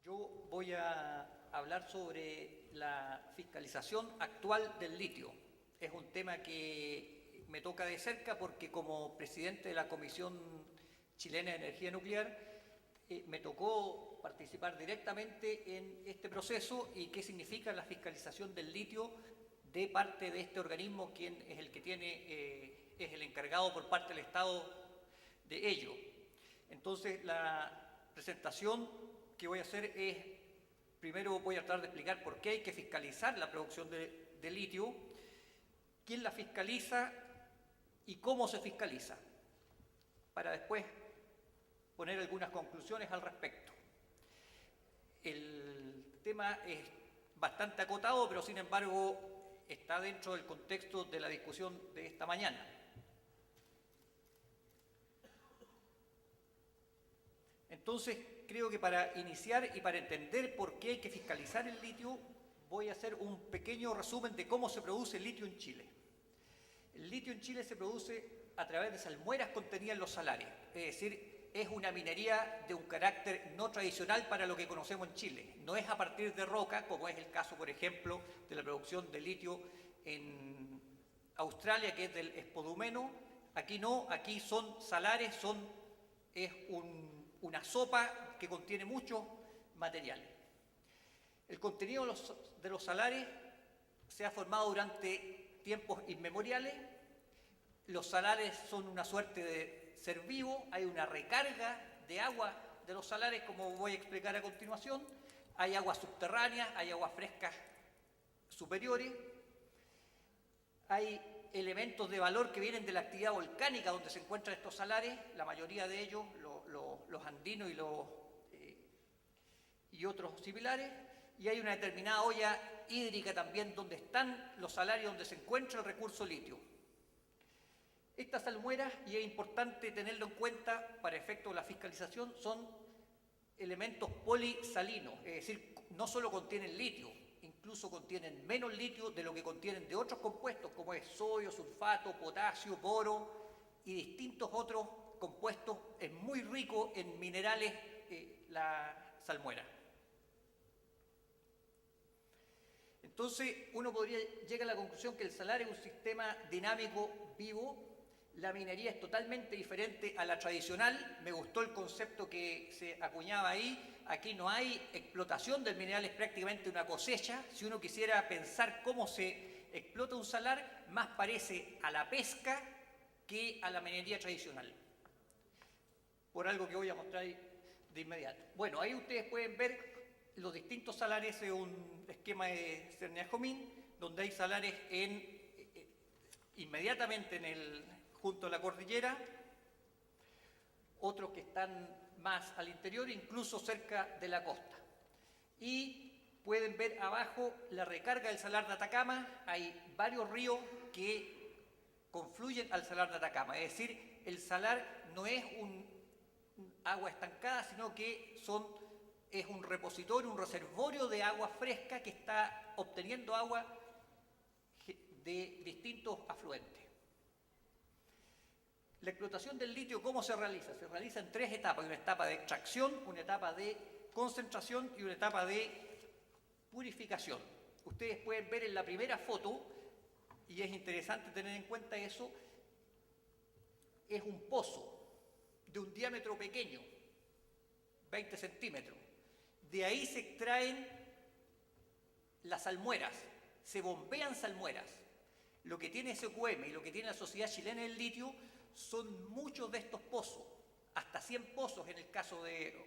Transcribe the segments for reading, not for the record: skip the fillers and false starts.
Yo voy a hablar sobre la fiscalización actual del litio. Es un tema que me toca de cerca porque como presidente de la Comisión Chilena de Energía Nuclear me tocó participar directamente en este proceso y qué significa la fiscalización del litio de parte de este organismo, quien es el que es el encargado por parte del Estado de ello. Entonces, la presentación que voy a hacer es, primero voy a tratar de explicar por qué hay que fiscalizar la producción de litio, quién la fiscaliza y cómo se fiscaliza, para después poner algunas conclusiones al respecto. El tema es bastante acotado, pero sin embargo está dentro del contexto de la discusión de esta mañana. Entonces, creo que para iniciar y para entender por qué hay que fiscalizar el litio, voy a hacer un pequeño resumen de cómo se produce el litio en Chile. El litio en Chile se produce a través de salmueras contenidas en los salares, es decir, es una minería de un carácter no tradicional para lo que conocemos en Chile. No es a partir de roca, como es el caso, por ejemplo, de la producción de litio en Australia, que es del espodumeno. Aquí no, aquí son salares, es una sopa que contiene mucho material. El contenido de los salares se ha formado durante tiempos inmemoriales. Los salares son una suerte de ser vivo, hay una recarga de agua de los salares, como voy a explicar a continuación. Hay aguas subterráneas, hay aguas frescas superiores, hay elementos de valor que vienen de la actividad volcánica donde se encuentran estos salares, la mayoría de ellos, los andinos y otros similares, y hay una determinada olla hídrica también donde están los salares, donde se encuentra el recurso litio. Estas salmueras, y es importante tenerlo en cuenta para efectos de la fiscalización, son elementos polisalinos, es decir, no solo contienen litio, incluso contienen menos litio de lo que contienen de otros compuestos, como es sodio, sulfato, potasio, boro y distintos otros compuestos. Es muy rico en minerales la salmuera. Entonces, uno podría llegar a la conclusión que el salario es un sistema dinámico vivo. La minería es totalmente diferente a la tradicional. Me gustó el concepto que se acuñaba ahí. Aquí no hay explotación del mineral, es prácticamente una cosecha. Si uno quisiera pensar cómo se explota un salar, más parece a la pesca que a la minería tradicional. Por algo que voy a mostrar de inmediato. Bueno, ahí ustedes pueden ver los distintos salares de un esquema de Cerniajomín, donde hay salares inmediatamente junto a la cordillera, otros que están más al interior, incluso cerca de la costa. Y pueden ver abajo la recarga del salar de Atacama. Hay varios ríos que confluyen al salar de Atacama, es decir, el salar no es un agua estancada, sino que es un repositorio, un reservorio de agua fresca que está obteniendo agua de distintos afluentes. La explotación del litio, ¿cómo se realiza? Se realiza en tres etapas: una etapa de extracción, una etapa de concentración y una etapa de purificación. Ustedes pueden ver en la primera foto, y es interesante tener en cuenta eso, es un pozo de un diámetro pequeño, 20 centímetros. De ahí se extraen las salmueras, se bombean salmueras. Lo que tiene SQM y lo que tiene la Sociedad Chilena del Litio son muchos de estos pozos, hasta 100 pozos en el caso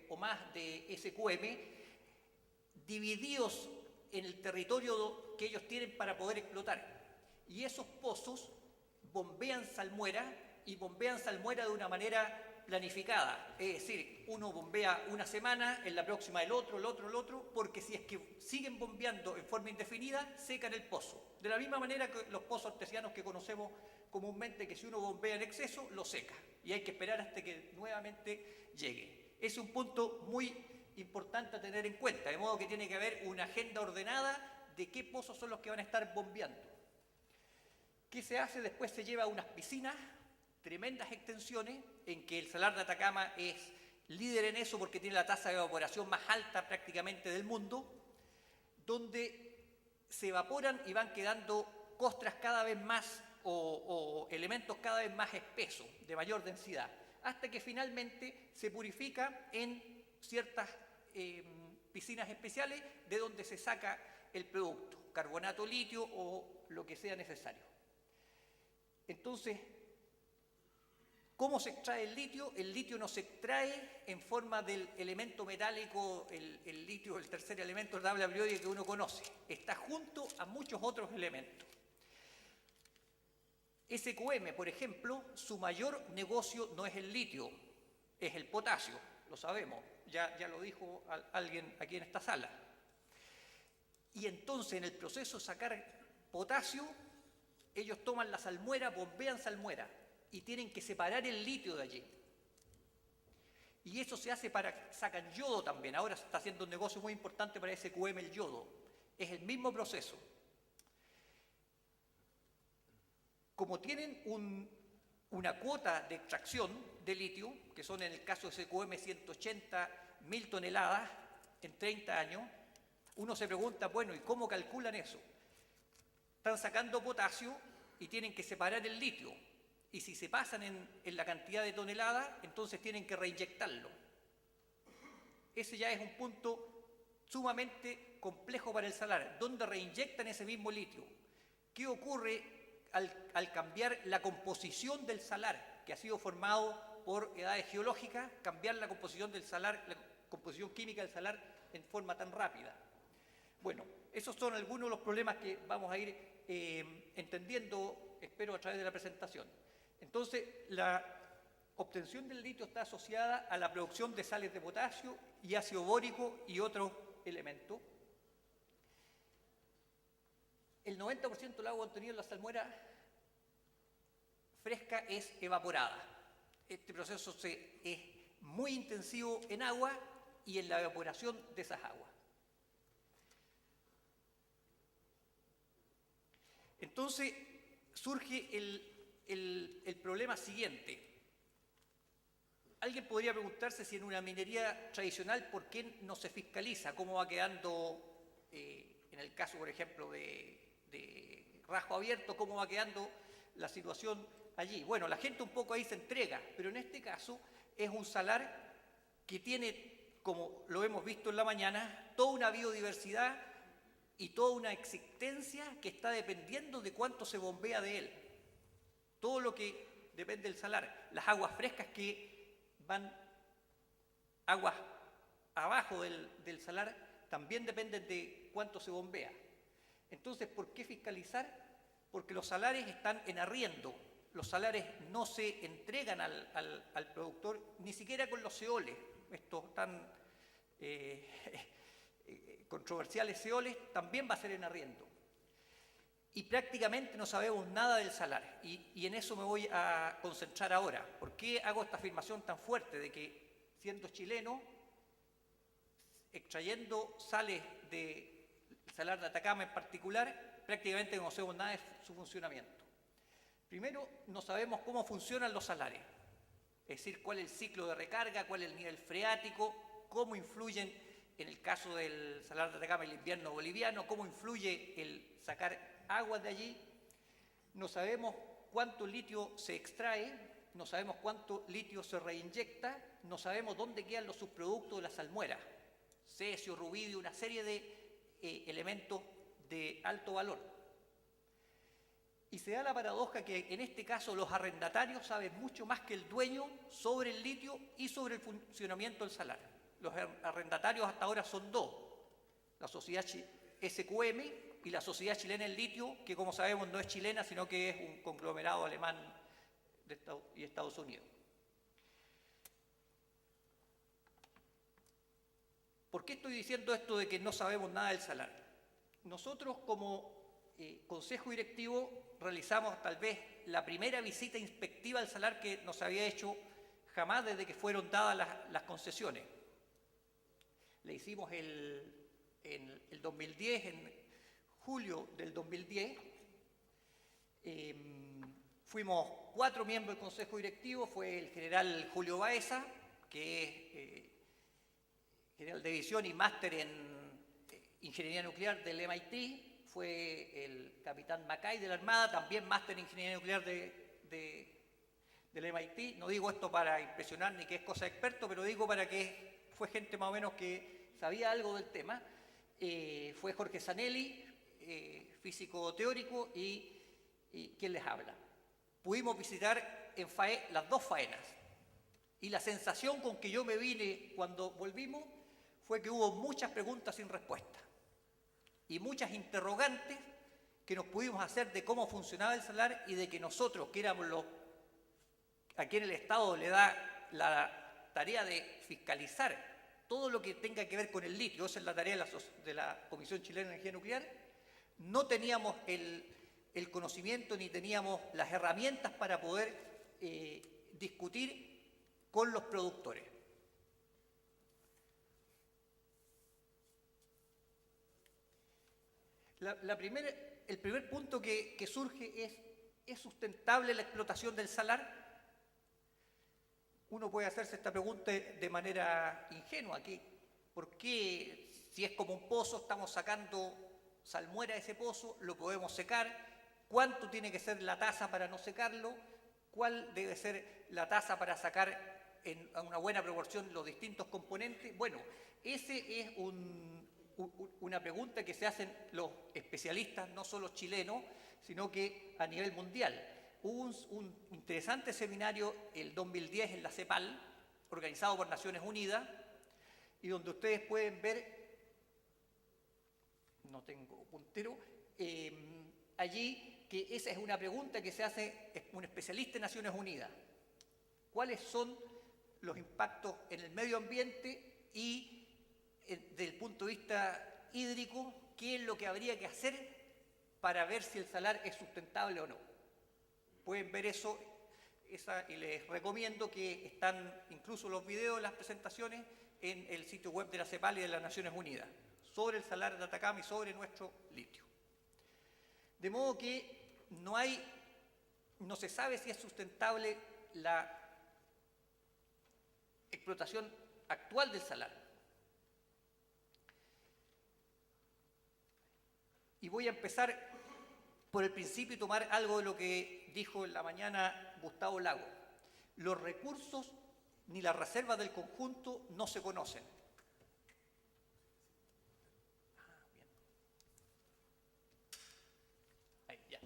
o más de SQM, divididos en el territorio que ellos tienen para poder explotar. Y esos pozos bombean salmuera, y bombean salmuera de una manera planificada, es decir, uno bombea una semana, en la próxima el otro, porque si es que siguen bombeando en forma indefinida, secan el pozo. De la misma manera que los pozos artesianos que conocemos comúnmente, que si uno bombea en exceso, lo seca, y hay que esperar hasta que nuevamente llegue. Es un punto muy importante a tener en cuenta, de modo que tiene que haber una agenda ordenada de qué pozos son los que van a estar bombeando. ¿Qué se hace? Después se lleva a unas piscinas, tremendas extensiones, en que el salar de Atacama es líder en eso porque tiene la tasa de evaporación más alta prácticamente del mundo, donde se evaporan y van quedando costras cada vez más o elementos cada vez más espesos, de mayor densidad, hasta que finalmente se purifica en ciertas piscinas especiales de donde se saca el producto, carbonato litio o lo que sea necesario. Entonces, ¿cómo se extrae el litio? El litio no se extrae en forma del elemento metálico, el litio, el tercer elemento de la tabla periódica que uno conoce. Está junto a muchos otros elementos. SQM, por ejemplo, su mayor negocio no es el litio, es el potasio, lo sabemos, ya lo dijo alguien aquí en esta sala. Y entonces en el proceso de sacar potasio, ellos toman la salmuera, bombean salmuera y tienen que separar el litio de allí. Y eso se hace sacan yodo también, ahora se está haciendo un negocio muy importante para SQM el yodo, es el mismo proceso. Como tienen una cuota de extracción de litio, que son en el caso de SQM 180.000 toneladas en 30 años, uno se pregunta, bueno, ¿y cómo calculan eso? Están sacando potasio y tienen que separar el litio. Y si se pasan en la cantidad de toneladas, entonces tienen que reinyectarlo. Ese ya es un punto sumamente complejo para el salar. ¿Dónde reinyectan ese mismo litio? ¿Qué ocurre al cambiar la composición del salar, que ha sido formado por edades geológicas, cambiar la composición del salar, la composición química del salar en forma tan rápida? Bueno, esos son algunos de los problemas que vamos a ir entendiendo, espero, a través de la presentación. Entonces, la obtención del litio está asociada a la producción de sales de potasio y ácido bórico y otros elementos. El 90% del agua contenida en la salmuera fresca es evaporada. Este proceso es muy intensivo en agua y en la evaporación de esas aguas. Entonces surge el problema siguiente. Alguien podría preguntarse si en una minería tradicional, ¿por qué no se fiscaliza? ¿Cómo va quedando, en el caso, por ejemplo, de Rajo Abierto, cómo va quedando la situación allí? Bueno, la gente un poco ahí se entrega, pero en este caso es un salar que tiene, como lo hemos visto en la mañana, toda una biodiversidad y toda una existencia que está dependiendo de cuánto se bombea de él. Todo lo que depende del salar, las aguas frescas que van aguas abajo del salar, también dependen de cuánto se bombea. Entonces, ¿por qué fiscalizar? Porque los salares están en arriendo, los salares no se entregan al productor, ni siquiera con los seoles, estos tan controversiales seoles, también va a ser en arriendo. Y prácticamente no sabemos nada del salar, y en eso me voy a concentrar ahora. ¿Por qué hago esta afirmación tan fuerte de que, siendo chileno, extrayendo sales del salar de Atacama en particular, prácticamente no sabemos nada de su funcionamiento? Primero, no sabemos cómo funcionan los salares, es decir, cuál es el ciclo de recarga, cuál es el nivel freático, cómo influyen, en el caso del salar de Atacama, el invierno boliviano, cómo influye el sacar aguas de allí. No sabemos cuánto litio se extrae, no sabemos cuánto litio se reinyecta, no sabemos dónde quedan los subproductos de la salmuera, cesio, rubidio, una serie de elementos de alto valor. Y se da la paradoja que en este caso los arrendatarios saben mucho más que el dueño sobre el litio y sobre el funcionamiento del salar. Los arrendatarios hasta ahora son dos, la sociedad SQM y la Sociedad Chilena del Litio, que como sabemos no es chilena, sino que es un conglomerado alemán y Estados Unidos. ¿Por qué estoy diciendo esto de que no sabemos nada del salar? Nosotros como Consejo Directivo realizamos tal vez la primera visita inspectiva al salar que nos había hecho jamás desde que fueron dadas las concesiones. Le hicimos en el 2010, en julio del 2010, fuimos 4 miembros del Consejo Directivo, fue el general Julio Baeza, que es general de división y máster en ingeniería nuclear del MIT, fue el capitán Mackay de la Armada, también máster en ingeniería nuclear del MIT. No digo esto para impresionar ni que es cosa de experto, pero digo para que fue gente más o menos que sabía algo del tema. Fue Jorge Zanelli, físico teórico, y quien les habla. Pudimos visitar en las dos faenas, y la sensación con que yo me vine cuando volvimos fue que hubo muchas preguntas sin respuesta y muchas interrogantes que nos pudimos hacer de cómo funcionaba el salar y de que nosotros, que éramos los a quien el Estado le da la tarea de fiscalizar todo lo que tenga que ver con el litio, esa es la tarea de la Comisión Chilena de Energía Nuclear, no teníamos el conocimiento ni teníamos las herramientas para poder discutir con los productores. El primer punto que surge ¿es sustentable la explotación del salar? Uno puede hacerse esta pregunta de manera ingenua. ¿Por qué, si es como un pozo, estamos sacando salmuera de ese pozo, lo podemos secar? ¿Cuánto tiene que ser la tasa para no secarlo? ¿Cuál debe ser la tasa para sacar a una buena proporción los distintos componentes? Bueno, ese es una pregunta que se hacen los especialistas, no solo chilenos, sino que a nivel mundial. Hubo un interesante seminario el 2010 en la CEPAL, organizado por Naciones Unidas, y donde ustedes pueden ver, no tengo puntero, allí que esa es una pregunta que se hace un especialista en Naciones Unidas. ¿Cuáles son los impactos en el medio ambiente y desde el punto de vista hídrico, qué es lo que habría que hacer para ver si el salar es sustentable o no? Pueden ver eso y les recomiendo que están incluso los videos de las presentaciones en el sitio web de la CEPAL y de las Naciones Unidas sobre el salar de Atacama y sobre nuestro litio. De modo que no se sabe si es sustentable la explotación actual del salar. Y voy a empezar por el principio y tomar algo de lo que dijo en la mañana Gustavo Lago. Los recursos ni las reservas del conjunto no se conocen. Ahí, ya.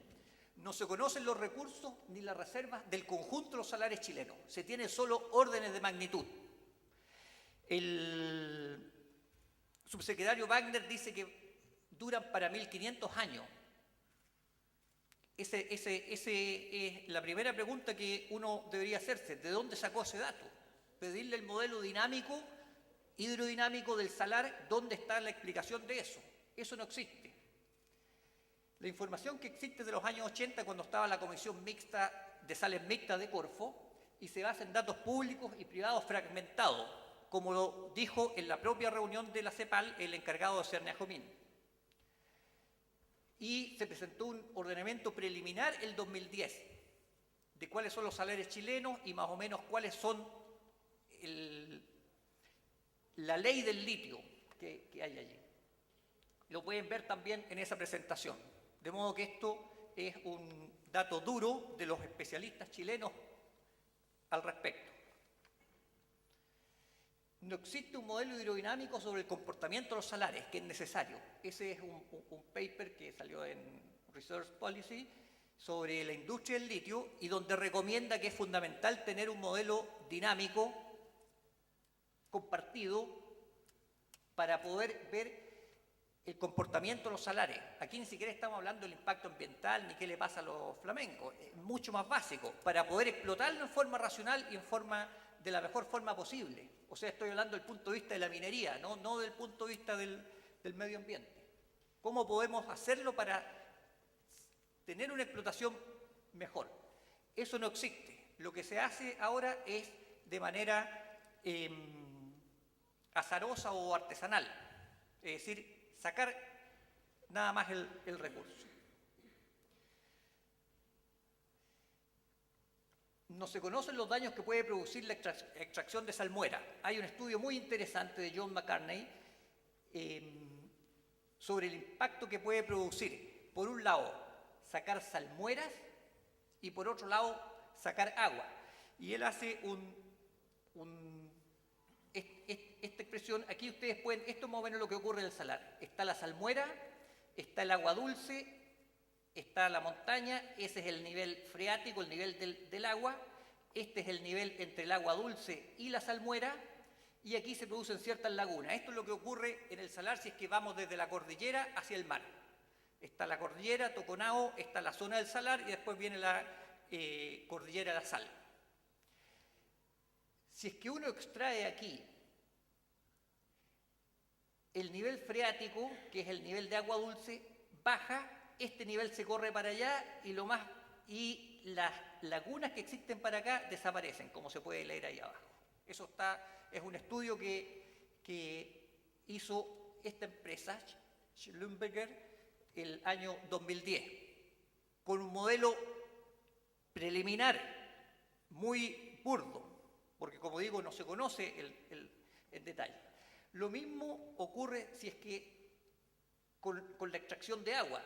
No se conocen los recursos ni las reservas del conjunto de los salares chilenos. Se tienen solo órdenes de magnitud. El subsecretario Wagner dice que duran para 1500 años. Esa es la primera pregunta que uno debería hacerse. ¿De dónde sacó ese dato? Pedirle el modelo dinámico, hidrodinámico del salar, ¿dónde está la explicación de eso? Eso no existe. La información que existe de los años 80, cuando estaba la Comisión Mixta de Sales Mixtas de Corfo, y se basa en datos públicos y privados fragmentados, como lo dijo en la propia reunión de la CEPAL el encargado de Cernia Jomín. Y se presentó un ordenamiento preliminar el 2010 de cuáles son los salarios chilenos y más o menos cuáles son la ley del litio que hay allí. Lo pueden ver también en esa presentación. De modo que esto es un dato duro de los especialistas chilenos al respecto. No existe un modelo hidrodinámico sobre el comportamiento de los salares, que es necesario. Ese es un paper que salió en Research Policy sobre la industria del litio y donde recomienda que es fundamental tener un modelo dinámico compartido para poder ver el comportamiento de los salares. Aquí ni siquiera estamos hablando del impacto ambiental ni qué le pasa a los flamencos. Es mucho más básico para poder explotarlo en forma racional y de la mejor forma posible. O sea, estoy hablando del punto de vista de la minería, no del punto de vista del medio ambiente. ¿Cómo podemos hacerlo para tener una explotación mejor? Eso no existe. Lo que se hace ahora es de manera azarosa o artesanal. Es decir, sacar nada más el recurso. no se conocen los daños que puede producir la extracción de salmuera. Hay un estudio muy interesante de John McCartney sobre el impacto que puede producir, por un lado, sacar salmueras y por otro lado, sacar agua. Y él hace esta expresión, aquí ustedes pueden, esto es más o menos lo que ocurre en el salar. Está la salmuera, está el agua dulce, está la montaña, ese es el nivel freático, el nivel del agua, este es el nivel entre el agua dulce y la salmuera, y aquí se producen ciertas lagunas. Esto es lo que ocurre en el salar si es que vamos desde la cordillera hacia el mar. Está la cordillera, Toconao, está la zona del salar y después viene la cordillera de la sal. Si es que uno extrae aquí el nivel freático, que es el nivel de agua dulce, baja, este nivel se corre para allá y las lagunas que existen para acá desaparecen, como se puede leer ahí abajo. Eso es un estudio que hizo esta empresa, Schlumberger, el año 2010, con un modelo preliminar muy burdo, porque como digo, no se conoce el detalle. Lo mismo ocurre si es que con la extracción de agua,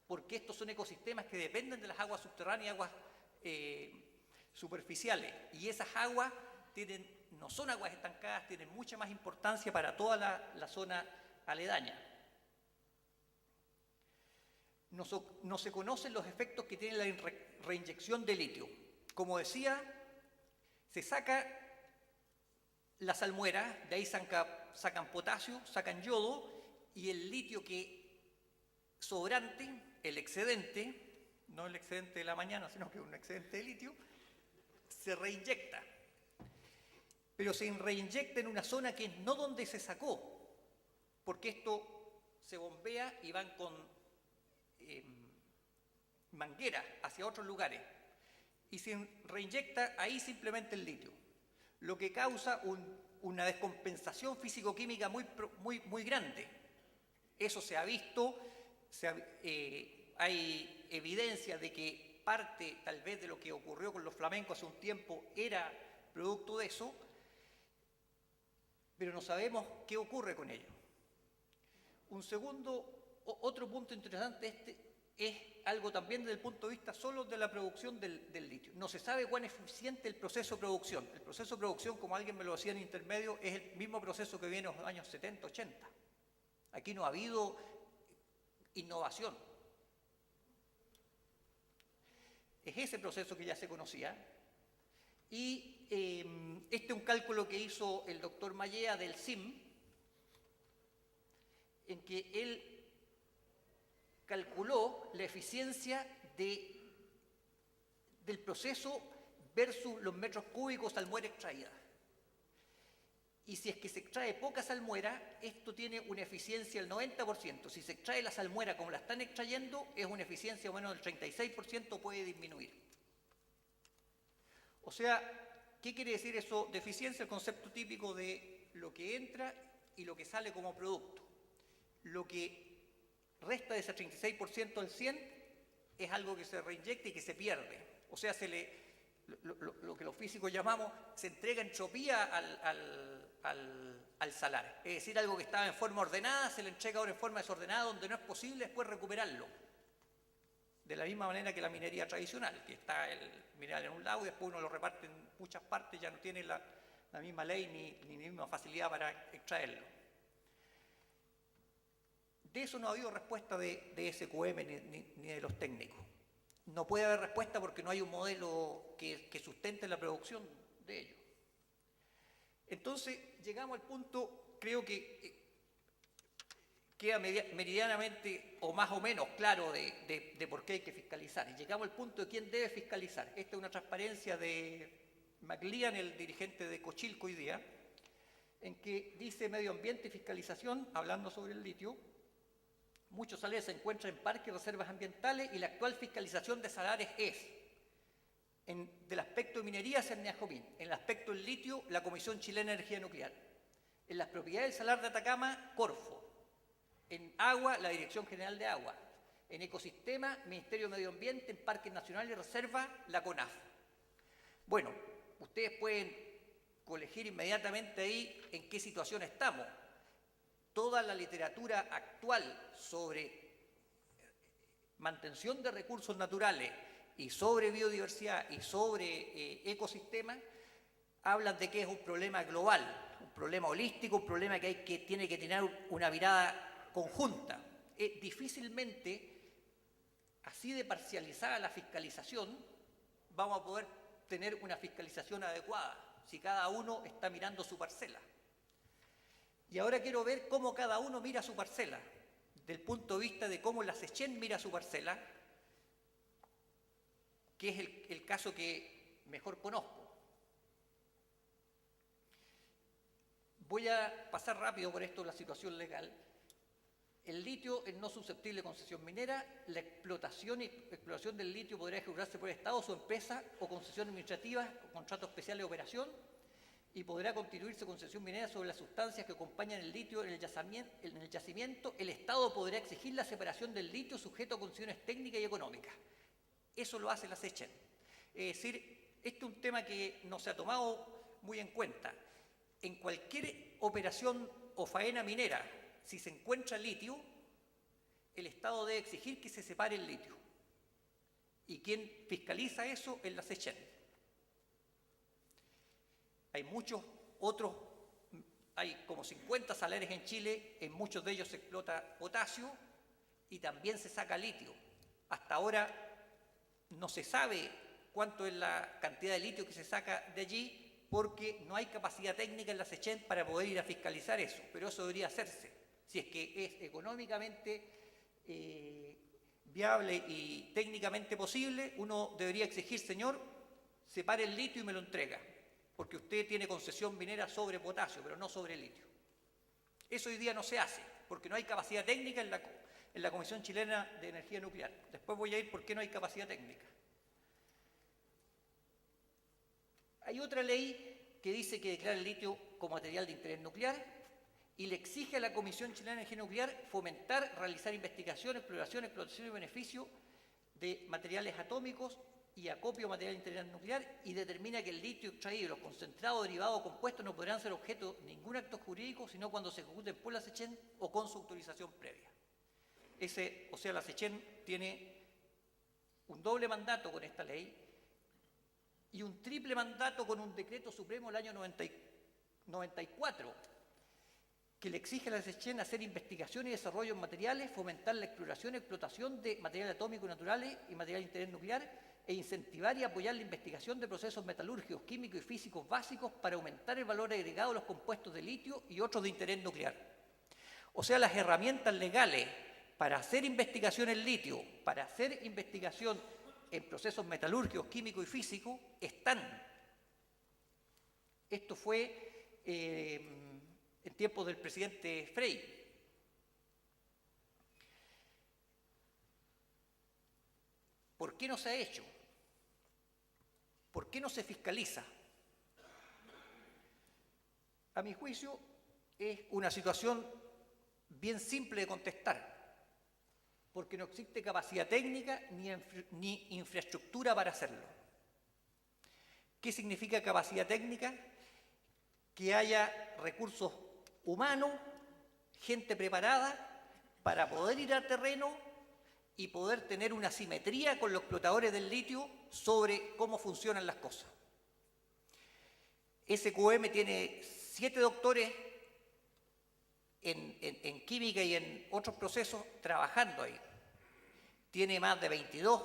porque estos son ecosistemas que dependen de las aguas subterráneas y aguas superficiales, y esas aguas no son aguas estancadas, tienen mucha más importancia para toda la zona aledaña. No se conocen los efectos que tiene la reinyección de litio. Como decía, se saca la salmuera, de ahí sacan potasio, sacan yodo, y el litio sobrante, el excedente, no el excedente de la mañana, sino que un excedente de litio, se reinyecta. Pero se reinyecta en una zona que no donde se sacó, porque esto se bombea y van con mangueras hacia otros lugares, y se reinyecta ahí simplemente el litio, lo que causa una descompensación físico-química muy grande. Eso se ha visto, hay evidencia de que parte tal vez de lo que ocurrió con los flamencos hace un tiempo era producto de eso, pero no sabemos qué ocurre con ello. Otro punto interesante es algo también desde el punto de vista solo de la producción del litio. No se sabe cuán eficiente el proceso de producción. El proceso de producción, como alguien me lo decía en intermedio, es el mismo proceso que viene en los años 70, 80. Aquí no ha habido innovación. Es ese proceso que ya se conocía. Y este es un cálculo que hizo el doctor Mallea del CIM, en que él calculó la eficiencia del proceso versus los metros cúbicos de salmuera extraída. Y si es que se extrae poca salmuera, esto tiene una eficiencia del 90%. Si se extrae la salmuera como la están extrayendo, es una eficiencia menos del 36%, puede disminuir. O sea, ¿qué quiere decir eso de eficiencia? El concepto típico de lo que entra y lo que sale como producto. Lo que resta de ese 36% al 100% es algo que se reinyecta y que se pierde. O sea, lo que los físicos llamamos, se entrega entropía al salar. Es decir, algo que estaba en forma ordenada, se le entrega ahora en forma desordenada, donde no es posible después recuperarlo. De la misma manera que la minería tradicional, que está el mineral en un lado y después uno lo reparte en muchas partes, ya no tiene la misma ley ni la misma facilidad para extraerlo. De eso no ha habido respuesta de SQM ni de los técnicos. No puede haber respuesta porque no hay un modelo que sustente la producción de ello. Entonces, llegamos al punto, creo que queda meridianamente o más o menos claro de por qué hay que fiscalizar. Y llegamos al punto de quién debe fiscalizar. Esta es una transparencia de McLean, el dirigente de Cochilco hoy día, en que dice medio ambiente y fiscalización, hablando sobre el litio. Muchos salares se encuentran en parques y reservas ambientales y la actual fiscalización de salares es, del aspecto de minería, Cerneajomín, en el aspecto del litio, la Comisión Chilena de Energía Nuclear, en las propiedades del salar de Atacama, Corfo, en agua, la Dirección General de Agua, en ecosistema, Ministerio de Medio Ambiente, en parques nacionales y reservas, la CONAF. Bueno, ustedes pueden colegir inmediatamente ahí en qué situación estamos. Toda la literatura actual sobre mantención de recursos naturales y sobre biodiversidad y sobre ecosistemas hablan de que es un problema global, un problema holístico, un problema que tiene que tener una mirada conjunta. Difícilmente, así de parcializada la fiscalización, vamos a poder tener una fiscalización adecuada si cada uno está mirando su parcela. Y ahora quiero ver cómo cada uno mira su parcela, del punto de vista de cómo la SECHEN mira su parcela, que es el caso que mejor conozco. Voy a pasar rápido por esto la situación legal. El litio es no susceptible de concesión minera. La explotación y exploración del litio podrá ejecutarse por el Estado, su empresa o concesión administrativa o contrato especial de operación, y podrá constituirse concesión minera sobre las sustancias que acompañan el litio en el yacimiento. El Estado podrá exigir la separación del litio sujeto a condiciones técnicas y económicas. Eso lo hace la SECHEN. Es decir, este es un tema que no se ha tomado muy en cuenta. En cualquier operación o faena minera, si se encuentra litio, el Estado debe exigir que se separe el litio. ¿Y quien fiscaliza eso? Es la SECHEN. Hay muchos otros, hay como 50 salares en Chile, en muchos de ellos se explota potasio y también se saca litio. Hasta ahora no se sabe cuánto es la cantidad de litio que se saca de allí, porque no hay capacidad técnica en la SECHEN para poder ir a fiscalizar eso, pero eso debería hacerse. Si es que es económicamente viable y técnicamente posible, uno debería exigir, señor, separe el litio y me lo entrega, porque usted tiene concesión minera sobre potasio, pero no sobre litio. Eso hoy día no se hace, porque no hay capacidad técnica en la Comisión Chilena de Energía Nuclear. Después voy a ir por qué no hay capacidad técnica. Hay otra ley que dice que declara el litio como material de interés nuclear y le exige a la Comisión Chilena de Energía Nuclear fomentar, realizar investigación, exploración y beneficio de materiales atómicos y acopio de material de interés nuclear, y determina que el litio extraído y los concentrados, derivados o compuestos no podrán ser objeto de ningún acto jurídico, sino cuando se ejecuten por la SECHEN o con su autorización previa. O sea, la SECHEN tiene un doble mandato con esta ley y un triple mandato con un decreto supremo del año 94, que le exige a la SECHEN hacer investigación y desarrollo en materiales, fomentar la exploración y explotación de materiales atómicos naturales y materiales de interés nuclear, e incentivar y apoyar la investigación de procesos metalúrgicos, químicos y físicos básicos para aumentar el valor agregado de los compuestos de litio y otros de interés nuclear. O sea, las herramientas legales para hacer investigación en litio, para hacer investigación en procesos metalúrgicos, químicos y físicos, están. Esto fue en tiempos del presidente Frei. ¿Por qué no se ha hecho? ¿Por qué no se fiscaliza? A mi juicio, es una situación bien simple de contestar, porque no existe capacidad técnica ni infraestructura para hacerlo. ¿Qué significa capacidad técnica? Que haya recursos humanos, gente preparada para poder ir al terreno y poder tener una simetría con los explotadores del litio sobre cómo funcionan las cosas. SQM tiene 7 doctores en química y en otros procesos trabajando ahí. Tiene más de 22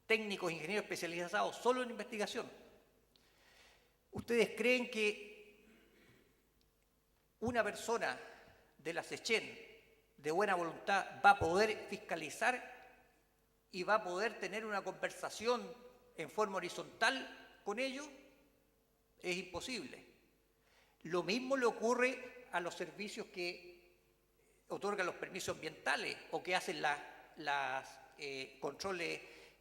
técnicos, ingenieros especializados solo en investigación. ¿Ustedes creen que una persona de la SECHEN de buena voluntad va a poder fiscalizar y va a poder tener una conversación en forma horizontal con ellos? Es imposible. Lo mismo le ocurre a los servicios que otorgan los permisos ambientales o que hacen las controles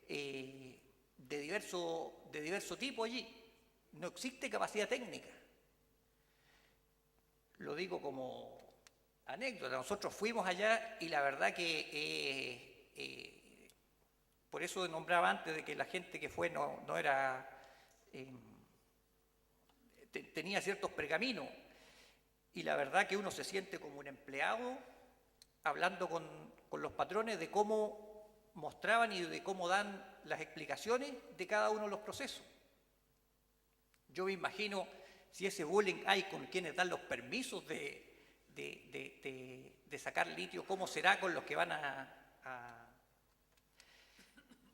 de diverso tipo allí. No existe capacidad técnica. Lo digo como anécdota. Nosotros fuimos allá y la verdad que por eso nombraba antes de que la gente que fue no era tenía ciertos pergaminos, y la verdad que uno se siente como un empleado hablando con los patrones de cómo mostraban y de cómo dan las explicaciones de cada uno de los procesos. Yo me imagino si ese bullying hay con quienes dan los permisos de sacar litio, ¿cómo será con los que van a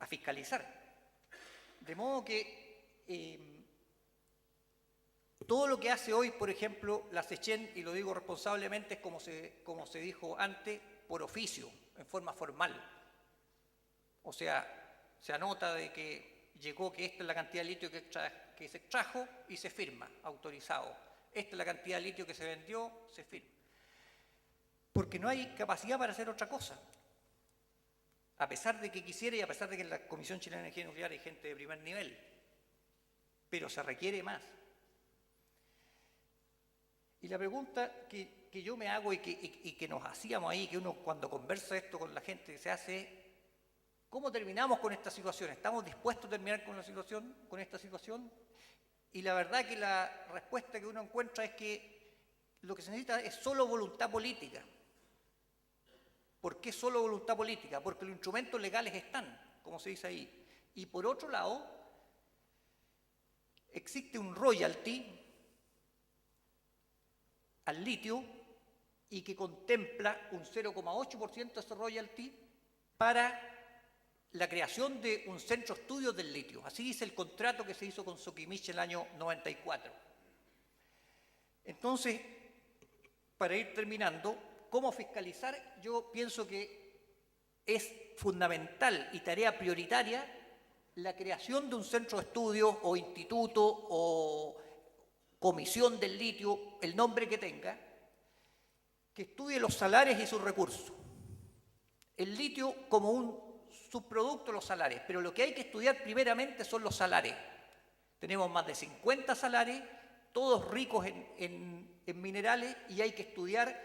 fiscalizar? De modo que todo lo que hace hoy, por ejemplo, la SECHEN, y lo digo responsablemente, es como se dijo antes, por oficio, en forma formal. O sea, se anota de que llegó que esta es la cantidad de litio que se extrajo y se firma, autorizado. Esta es la cantidad de litio que se vendió, se firma. Porque no hay capacidad para hacer otra cosa. A pesar de que quisiera y a pesar de que en la Comisión Chilena de Energía Nuclear hay gente de primer nivel. Pero se requiere más. Y la pregunta que yo me hago y que nos hacíamos ahí, que uno cuando conversa esto con la gente se hace, ¿cómo terminamos con esta situación? ¿Estamos dispuestos a terminar con esta situación? Y la verdad que la respuesta que uno encuentra es que lo que se necesita es solo voluntad política. ¿Por qué solo voluntad política? Porque los instrumentos legales están, como se dice ahí. Y por otro lado, existe un royalty al litio y que contempla un 0,8% de ese royalty para la creación de un centro de estudios del litio. Así dice el contrato que se hizo con Sokimich el año 94. Entonces, para ir terminando, ¿cómo fiscalizar? Yo pienso que es fundamental y tarea prioritaria la creación de un centro de estudios o instituto o comisión del litio, el nombre que tenga, que estudie los salares y sus recursos. El litio como un subproducto de los salares, pero lo que hay que estudiar primeramente son los salares. Tenemos más de 50 salares, todos ricos en minerales, y hay que estudiar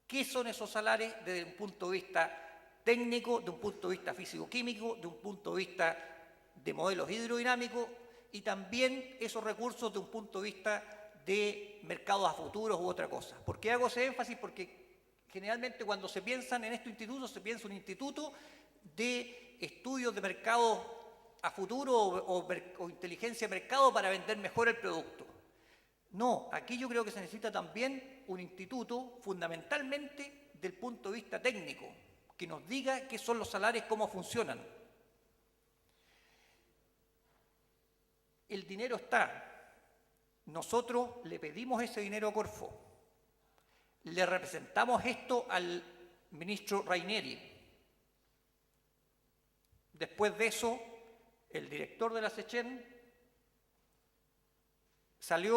qué son esos salares desde un punto de vista técnico, de un punto de vista físico-químico, de un punto de vista de modelos hidrodinámicos, y también esos recursos de un punto de vista de mercados a futuros u otra cosa. ¿Por qué hago ese énfasis? Porque generalmente cuando se piensan en estos institutos, se piensa un instituto de estudios de mercados a futuro o inteligencia de mercado para vender mejor el producto. No, aquí yo creo que se necesita también un instituto fundamentalmente del punto de vista técnico, que nos diga qué son los salarios, cómo funcionan. El dinero está. Nosotros le pedimos ese dinero a Corfo. Le representamos esto al ministro Raineri. Después de eso, el director de la SECHEN salí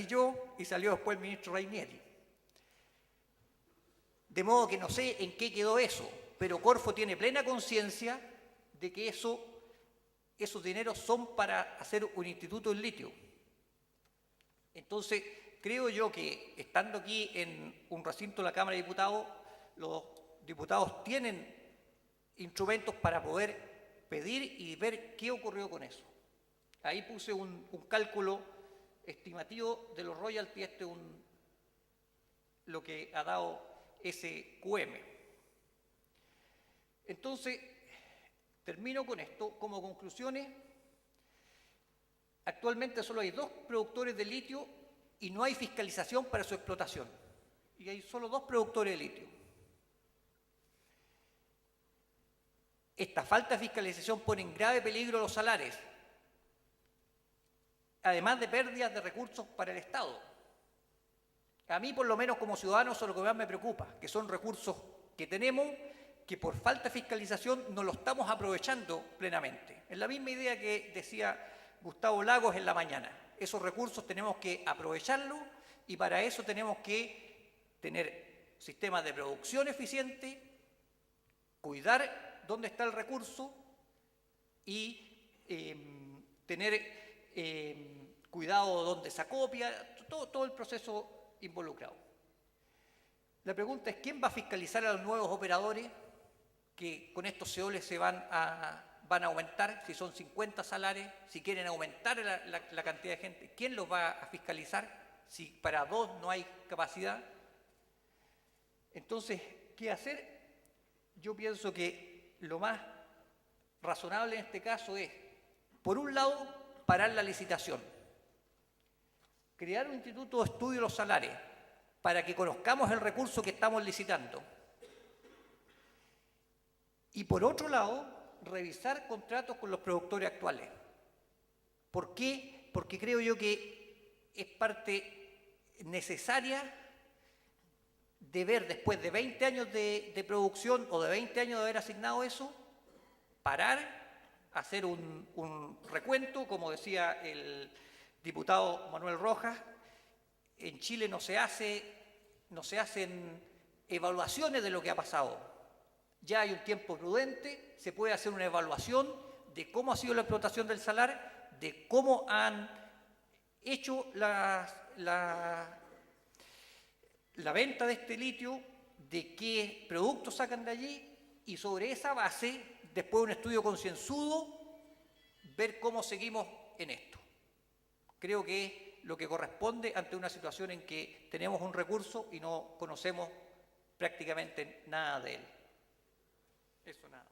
yo y salió después el ministro Raineri. De modo que no sé en qué quedó eso, pero Corfo tiene plena conciencia de que esos dineros son para hacer un instituto en litio. Entonces, creo yo que estando aquí en un recinto de la Cámara de Diputados, los diputados tienen instrumentos para poder pedir y ver qué ocurrió con eso. Ahí puse un cálculo estimativo de los royalties, lo que ha dado SQM. Entonces, termino con esto. Como conclusiones, actualmente solo hay 2 productores de litio y no hay fiscalización para su explotación. Y hay solo 2 productores de litio. Esta falta de fiscalización pone en grave peligro los salares, además de pérdidas de recursos para el Estado. A mí, por lo menos como ciudadano, eso es lo que más me preocupa, que son recursos que tenemos, que por falta de fiscalización no lo estamos aprovechando plenamente. Es la misma idea que decía Gustavo Lagos en la mañana. Esos recursos tenemos que aprovecharlos y para eso tenemos que tener sistemas de producción eficientes, cuidar dónde está el recurso y tener cuidado donde se acopia, todo el proceso involucrado. La pregunta es, ¿quién va a fiscalizar a los nuevos operadores que con estos CEOLES se van a van a aumentar, si son 50 salares, si quieren aumentar la cantidad de gente, ¿quién los va a fiscalizar? Si para 2 no hay capacidad. Entonces, ¿qué hacer? Yo pienso que lo más razonable en este caso es, por un lado, parar la licitación, crear un instituto de estudio de los salarios para que conozcamos el recurso que estamos licitando. Y por otro lado, revisar contratos con los productores actuales. ¿Por qué? Porque creo yo que es parte necesaria de ver después de 20 años de producción o de 20 años de haber asignado eso, parar, hacer un recuento, como decía el diputado Manuel Rojas. En Chile no se hacen evaluaciones de lo que ha pasado. Ya hay un tiempo prudente, se puede hacer una evaluación de cómo ha sido la explotación del salar, de cómo han hecho la venta de este litio, de qué productos sacan de allí, y sobre esa base, después de un estudio concienzudo, ver cómo seguimos en esto. Creo que es lo que corresponde ante una situación en que tenemos un recurso y no conocemos prácticamente nada de él. Eso nada.